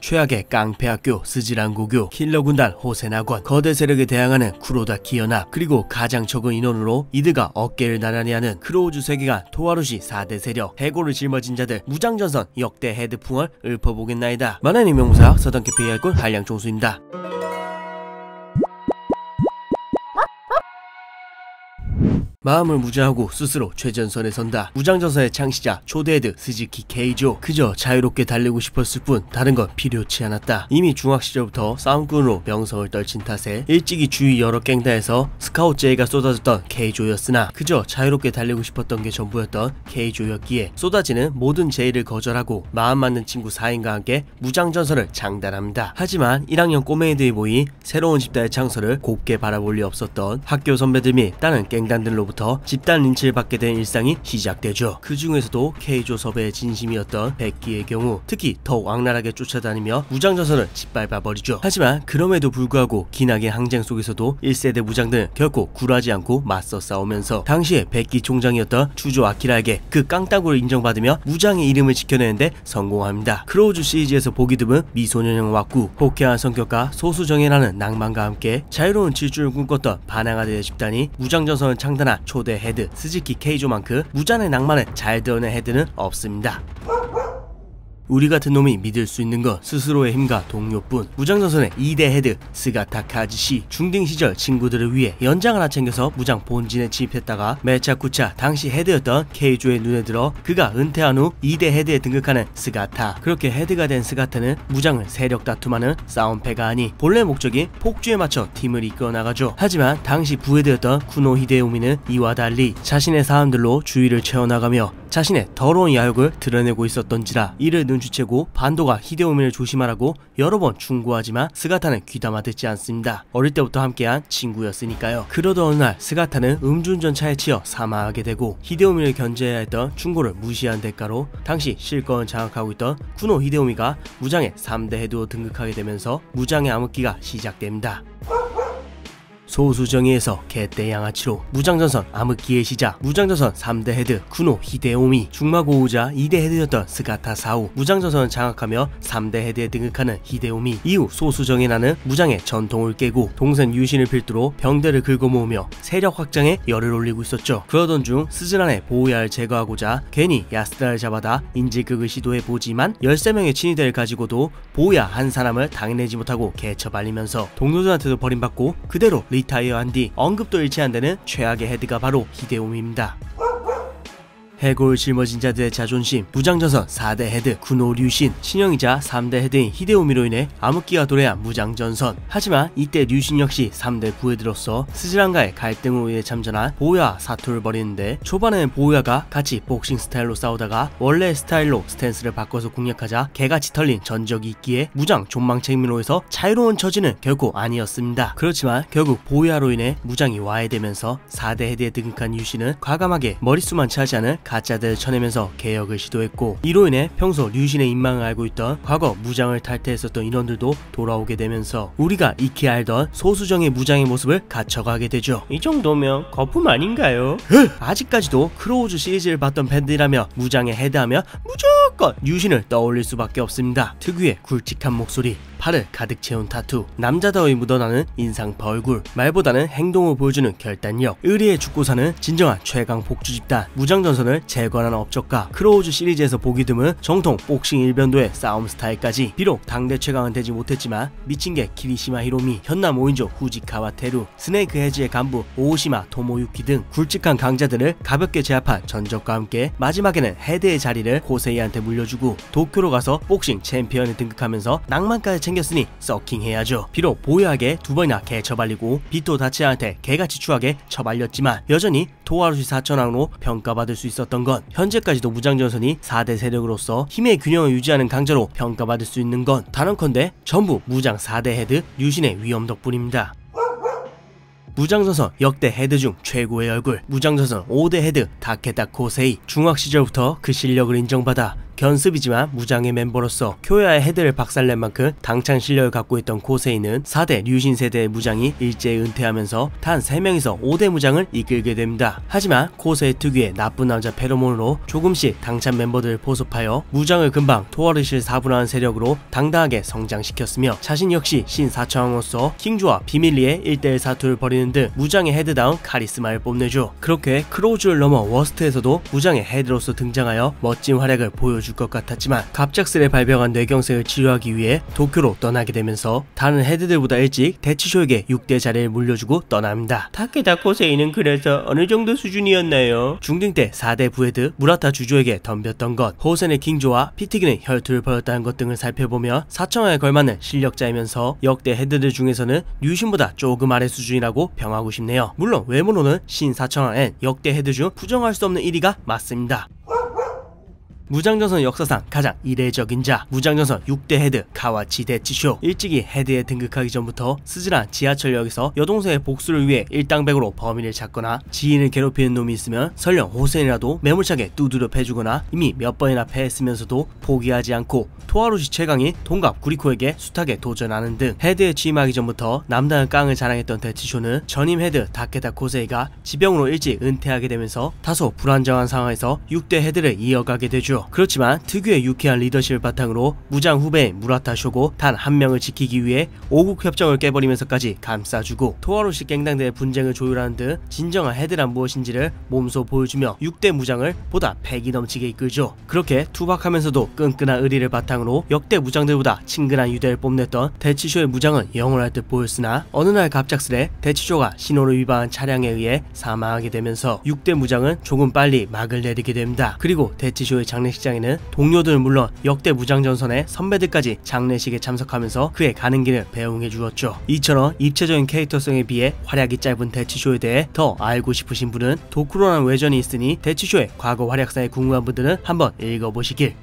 최악의 깡패학교 스즈란고교, 킬러군단 호세나권, 거대 세력에 대항하는 쿠로다키 연합, 그리고 가장 적은 인원으로 이들과 어깨를 나란히 하는 크로우즈 세계관 토와루시 4대 세력, 해골을 짊어진 자들, 무장전선 역대 헤드풍을 읊어보겠나이다. 만화의 명무사 서당캐 PR꾼 한량종수입니다. 마음을 무장하고 스스로 최전선에 선다. 무장전선의 창시자 초대헤드 스즈키 케이조. 그저 자유롭게 달리고 싶었을 뿐 다른 건 필요치 않았다. 이미 중학시절부터 싸움꾼으로 명성을 떨친 탓에 일찍이 주위 여러 갱단에서 스카웃 제의가 쏟아졌던 케이조였으나 그저 자유롭게 달리고 싶었던 게 전부였던 케이조였기에 쏟아지는 모든 제의를 거절하고 마음 맞는 친구 4인과 함께 무장전선을 장단합니다. 하지만 1학년 꼬맹이들이 모인 새로운 집단의 창설을 곱게 바라볼 리 없었던 학교 선배들 및 다른 갱단들로부터 집단 린치를 받게 된 일상이 시작되죠. 그 중에서도 케이조 섭외의 진심이었던 백기의 경우 특히 더욱 악랄하게 쫓아다니며 무장전선을 짓밟아버리죠. 하지만 그럼에도 불구하고 기나긴 항쟁 속에서도 1세대 무장들은 결코 굴하지 않고 맞서 싸우면서 당시에 백기 총장이었던 추조 아키라에게 그 깡따구를 인정받으며 무장의 이름을 지켜내는데 성공합니다. 크로우즈 시리즈에서 보기 드문 미소년형 왁구, 호쾌한 성격과 소수정예라는 낭만과 함께 자유로운 질주를 꿈꿨던 반항아들의 집단이 무장전선을 창단한 초대 헤드 스즈키 케이조만큼 무장의 낭만을 잘 드러낸 헤드는 없습니다. 우리 같은 놈이 믿을 수 있는 건 스스로의 힘과 동료뿐. 무장전선의 2대 헤드 스가타 카즈시. 중딩 시절 친구들을 위해 연장 하나 챙겨서 무장 본진에 진입했다가 매차쿠차 당시 헤드였던 케이조의 눈에 들어 그가 은퇴한 후 2대 헤드에 등극하는 스가타. 그렇게 헤드가 된 스가타는 무장을 세력 다툼하는 싸움패가 아닌 본래 목적인 폭주에 맞춰 팀을 이끌어 나가죠. 하지만 당시 부헤드였던 쿠노 히데요미는 이와 달리 자신의 사람들로 주위를 채워나가며 자신의 더러운 야욕을 드러내고 있었던지라 이를 눈치채고 반도가 히데요미를 조심하라고 여러 번 충고하지만 스가타는 귀담아 듣지 않습니다. 어릴 때부터 함께한 친구였으니까요. 그러던 어느 날 스가타는 음주운전 차에 치여 사망하게 되고 히데요미를 견제해야 했던 충고를 무시한 대가로 당시 실권을 장악하고 있던 쿠노 히데요미가 무장의 3대 헤드로 등극하게 되면서 무장의 암흑기가 시작됩니다. 소수정예에서 개떼 양아치로 무장전선 암흑기의 시작. 무장전선 3대 헤드 쿠노 히데요미, 중마고우자 2대 헤드였던 스가타 사우, 무장전선을 장악하며 3대 헤드에 등극하는 히데요미. 이후 소수정예라는 무장의 전통을 깨고 동생 유신을 필두로 병대를 긁어 모으며 세력 확장에 열을 올리고 있었죠. 그러던 중 스즈란의 보우야를 제거하고자 괜히 야스다를 잡아다 인질극을 시도해보지만 13명의 친위대를 가지고도 보우야 한 사람을 당해내지 못하고 개처발리면서 동료들한테도 버림받고 그대로 리타이어한 뒤 언급도 잃지 않는 최악의 헤드가 바로 히데요미입니다. 해골을 짊어진 자들의 자존심, 무장전선 4대 헤드 쿠노 류신, 신형이자 3대 헤드인 히데요미로 인해 암흑기가 도래한 무장전선. 하지만 이때 류신 역시 3대 부헤드로서 스즈란과의 갈등으로 인해 참전한 보우야 사투를 벌이는데 초반에는 보우야가 같이 복싱 스타일로 싸우다가 원래 스타일로 스탠스를 바꿔서 공략하자 개같이 털린 전적이 있기에 무장 존망책임으로 해서 자유로운 처지는 결코 아니었습니다. 그렇지만 결국 보우야로 인해 무장이 와해되면서 4대 헤드에 등극한 류신은 과감하게 머릿수만 차지하는 가짜들을 쳐내면서 개혁을 시도했고 이로 인해 평소 류신의 인망을 알고 있던 과거 무장을 탈퇴했었던 인원들도 돌아오게 되면서 우리가 익히 알던 소수정의 무장의 모습을 갖춰가게 되죠. 이 정도면 거품 아닌가요? 아직까지도 크로우즈 시리즈를 봤던 팬들이라며 무장의 헤드하면 무조건 류신을 떠올릴 수밖에 없습니다. 특유의 굵직한 목소리, 팔을 가득 채운 타투, 남자다움이 묻어나는 인상파 얼굴, 말보다는 행동을 보여주는 결단력, 의리에 죽고 사는 진정한 최강 복주 집단, 무장전선을 제거하는 업적가, 크로우즈 시리즈에서 보기 드문 정통 복싱 일변도의 싸움 스타일까지. 비록 당대 최강은 되지 못했지만 미친개 키리시마 히로미, 현남 5인조 후지카와 테루, 스네이크 헤즈의 간부 오오시마 토모유키 등 굵직한 강자들을 가볍게 제압한 전적과 함께 마지막에는 헤드의 자리를 호세이한테 물려주고 도쿄로 가서 복싱 챔피언에 등극하면서 낭만까지 챙겼으니 서킹해야죠. 비록 보유하게 2번이나 개처발리고 비토 다치아한테 개같이 추하게 처발렸지만 여전히 토와루시 4천왕으로 평가받을 수 있었던 건 현재까지도 무장전선이 4대 세력으로서 힘의 균형을 유지하는 강자로 평가받을 수 있는 건 단언컨대 전부 무장 4대 헤드 류신의 위엄 덕분입니다. 무장전선 역대 헤드 중 최고의 얼굴, 무장전선 5대 헤드 다케다 코세이. 중학 시절부터 그 실력을 인정받아 견습이지만 무장의 멤버로서 교야의 헤드를 박살낸 만큼 당찬 실력을 갖고 있던 코세이는 4대 류신 세대의 무장이 일제히 은퇴하면서 단 3명이서 5대 무장을 이끌게 됩니다. 하지만 코세이 특유의 나쁜 남자 페로몬으로 조금씩 당찬 멤버들을 포섭하여 무장을 금방 토와르시를 사분화한 세력으로 당당하게 성장시켰으며 자신 역시 신사천왕으로서 킹주와 비밀리에 1대1 사투를 벌이는 등 무장의 헤드다운 카리스마를 뽐내죠. 그렇게 크로우즈를 넘어 워스트에서도 무장의 헤드로서 등장하여 멋진 활약을 보여줄 것 같았지만 갑작스레 발병한 뇌경색을 치료하기 위해 도쿄로 떠나게 되면서 다른 헤드들보다 일찍 대치쇼에게 6대 자리를 물려주고 떠납니다. 타케다 코세이는 그래서 어느 정도 수준이었나요? 중딩 때 4대 부헤드 무라타 주조에게 덤볐던 것, 호센의 킹조와 피티기는 혈투를 벌였다는 것 등을 살펴보며 사천왕에 걸맞는 실력자이면서 역대 헤드들 중에서는 류신보다 조금 아래 수준이라고 평하고 싶네요. 물론 외모로는 신사천왕엔 역대 헤드 중 부정할 수 없는 1위가 맞습니다. 무장전선 역사상 가장 이례적인 자, 무장전선 6대 헤드 카와치 대치쇼. 일찍이 헤드에 등극하기 전부터 스즈란 지하철역에서 여동생의 복수를 위해 일당백으로 범인을 찾거나 지인을 괴롭히는 놈이 있으면 설령 호센이라도 매몰차게 두드려 패주거나 이미 몇 번이나 패했으면서도 포기하지 않고 토하루시 최강인 동갑 구리코에게 숱하게 도전하는 등 헤드에 취임하기 전부터 남다른 깡을 자랑했던 대치쇼는 전임 헤드 다케다 코세이가 지병으로 일찍 은퇴하게 되면서 다소 불안정한 상황에서 6대 헤드를 이어가게 되죠. 그렇지만 특유의 유쾌한 리더십을 바탕으로 무장 후배인 무라타 쇼고 단 한 명을 지키기 위해 5국 협정을 깨버리면서까지 감싸주고 토하루시 갱단들의 분쟁을 조율하는 등 진정한 헤드란 무엇인지를 몸소 보여주며 6대 무장을 보다 패기 넘치게 이끌죠. 그렇게 투박하면서도 끈끈한 의리를 바탕으로 역대 무장들보다 친근한 유대를 뽐냈던 대치쇼의 무장은 영원할 듯 보였으나 어느 날 갑작스레 대치쇼가 신호를 위반한 차량에 의해 사망하게 되면서 6대 무장은 조금 빨리 막을 내리게 됩니다. 그리고 대치쇼의 장례식장에는 동료들은 물론 역대 무장전선의 선배들까지 장례식에 참석하면서 그의 가는 길을 배웅해 주었죠. 이처럼 입체적인 캐릭터성에 비해 활약이 짧은 대치쇼에 대해 더 알고 싶으신 분은 도쿠로라는 외전이 있으니 대치쇼의 과거 활약사에 궁금한 분들은 한번 읽어보시길.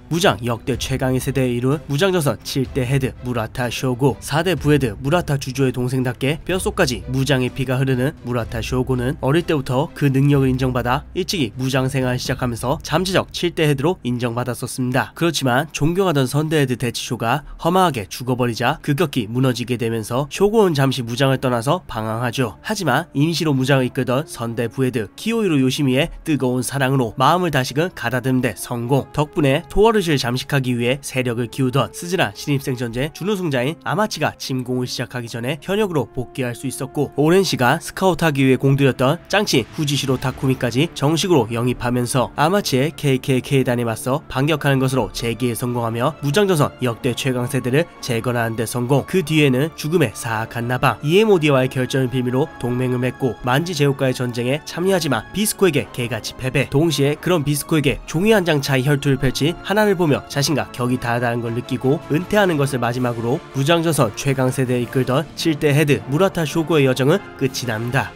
무장 역대 최강의 세대에 이룬 무장전선 7대 헤드 무라타 쇼고, 4대 부헤드 무라타 주조의 동생답게 뼛속까지 무장의 피가 흐르는 무라타 쇼고는 어릴 때부터 그 능력을 인정받아 일찍이 무장 생활을 시작하면서 잠재적 7대 헤드로 인정받았었습니다. 그렇지만 존경하던 선대 헤드 대치쇼가 허망하게 죽어버리자 급격히 무너지게 되면서 쇼고는 잠시 무장을 떠나서 방황하죠. 하지만 임시로 무장을 이끌던 선대 부헤드 키오히로 요시미의 뜨거운 사랑으로 마음을 다시금 가다듬는 데 성공. 덕분에 토와르 를 잠식하기 위해 세력을 키우던 스즈란 신입생 전제 준우승자인 아마치가 침공을 시작하기 전에 현역으로 복귀할 수 있었고, 오랜 시간 스카우트하기 위해 공들였던 짱친 후지시로 타쿠미까지 정식으로 영입하면서 아마치의 KKK단에 맞서 반격하는 것으로 재기에 성공하며 무장전선 역대 최강 세대를 재건하는 데 성공. 그 뒤에는 죽음의 사악한 나방 이에모디와의 결전을 빌미로 동맹을 맺고 만지 제국과의 전쟁에 참여하지만 비스코에게 개같이 패배. 동시에 그런 비스코에게 종이 한 장 차이 혈투를 펼친 하나를 보며 자신과 격이 다르다는 걸 느끼고 은퇴하는 것을 마지막으로 무장전선 최강 세대에 이끌던 7대 헤드 무라타 쇼고의 여정은 끝이 납니다.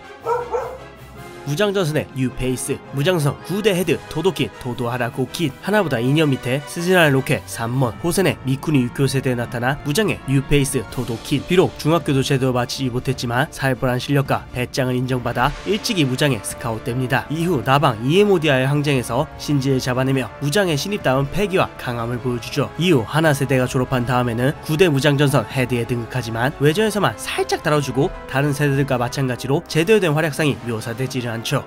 무장전선의 뉴페이스 무장선 9대 헤드 토도킨 도도하라 고킨. 하나보다 2년 밑에 스즈란의 로켓 3번 호센의 미쿠니 유쿄 세대에 나타나 무장의 뉴페이스 토도킨. 비록 중학교도 제대로 마치지 못했지만 살벌한 실력과 배짱을 인정받아 일찍이 무장에 스카웃됩니다. 이후 나방 이에모디아의 항쟁에서 신지를 잡아내며 무장의 신입다운 패기와 강함을 보여주죠. 이후 하나 세대가 졸업한 다음에는 9대 무장전선 헤드에 등극하지만 외전에서만 살짝 다뤄주고 다른 세대들과 마찬가지로 제대로 된 활약상이 묘사되지는 않죠.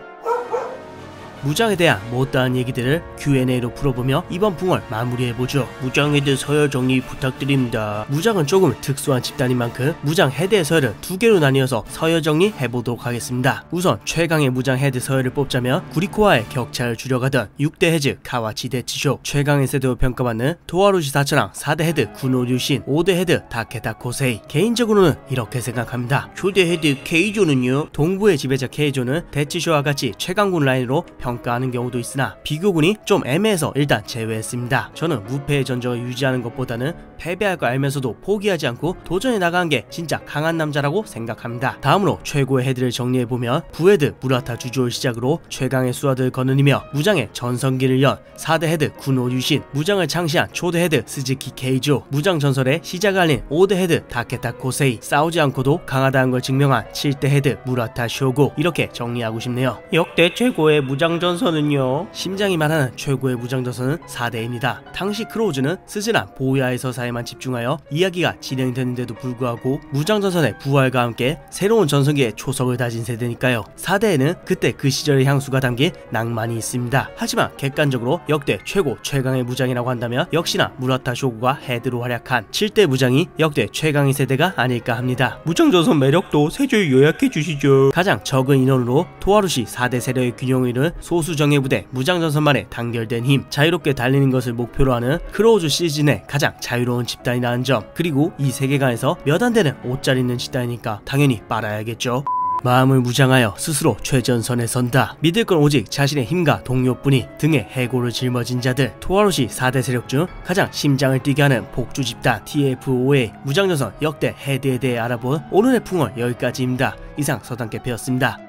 무장에 대한 못다한 얘기들을 Q&A로 풀어보며 이번 풍월 마무리해보죠. 무장 헤드 서열 정리 부탁드립니다. 무장은 조금 특수한 집단인 만큼 무장 헤드의 서열은 두 개로 나뉘어서 서열 정리해보도록 하겠습니다. 우선 최강의 무장 헤드 서열을 뽑자면 구리코와의 격차를 줄여가던 6대 헤드 카와치 대치쇼, 최강의 세대로 평가받는 토하루시 사천왕 4대 헤드 구노 류신, 5대 헤드 다케다 코세이. 개인적으로는 이렇게 생각합니다. 초대 헤드 케이조는요, 동부의 지배자 케이조는 대치쇼와 같이 최강군 라인으로 평가하는 경우도 있으나 비교군이 좀 애매해서 일단 제외했습니다. 저는 무패의 전적을 유지하는 것보다는 패배할 걸 알면서도 포기하지 않고 도전에 나가는 게 진짜 강한 남자라고 생각합니다. 다음으로 최고의 헤드를 정리해보면 부헤드 무라타 주조를 시작으로 최강의 수하들을 거느리며 무장의 전성기를 연 4대 헤드 구노 류신, 무장을 창시한 초대 헤드 스즈키 케이조, 무장 전설의 시작을 알린 5대 헤드 다케타 코세이, 싸우지 않고도 강하다는 걸 증명한 7대 헤드 무라타 쇼고. 이렇게 정리하고 싶네요. 역대 최고의 무장 무장전선은요, 심장이 말하는 최고의 무장전선은 4대입니다. 당시 크로우즈는 스즈란 보야의 서사에만 집중하여 이야기가 진행되는데도 불구하고 무장전선의 부활과 함께 새로운 전성기의 초석을 다진 세대니까요. 4대에는 그때 그 시절의 향수가 담긴 낭만이 있습니다. 하지만 객관적으로 역대 최고 최강의 무장이라고 한다면 역시나 무라타 쇼구가 헤드로 활약한 7대 무장이 역대 최강의 세대가 아닐까 합니다. 무장전선 매력도 세조에 요약해 주시죠. 가장 적은 인원으로 토하루시 4대 세력의 균형을 이룬 소수 정예부대 무장전선만의 단결된 힘, 자유롭게 달리는 것을 목표로 하는 크로우즈 시즌의 가장 자유로운 집단이라는 점, 그리고 이 세계관에서 몇 안 되는 옷 잘 입는 집단이니까 당연히 빨아야겠죠. 마음을 무장하여 스스로 최전선에 선다. 믿을 건 오직 자신의 힘과 동료뿐이 등에 해골을 짊어진 자들. 토하루시 4대 세력 중 가장 심장을 뛰게 하는 복주 집단 TFO의 무장전선 역대 헤드에 대해 알아본 오늘의 풍월 여기까지입니다. 이상 서당캐페였습니다.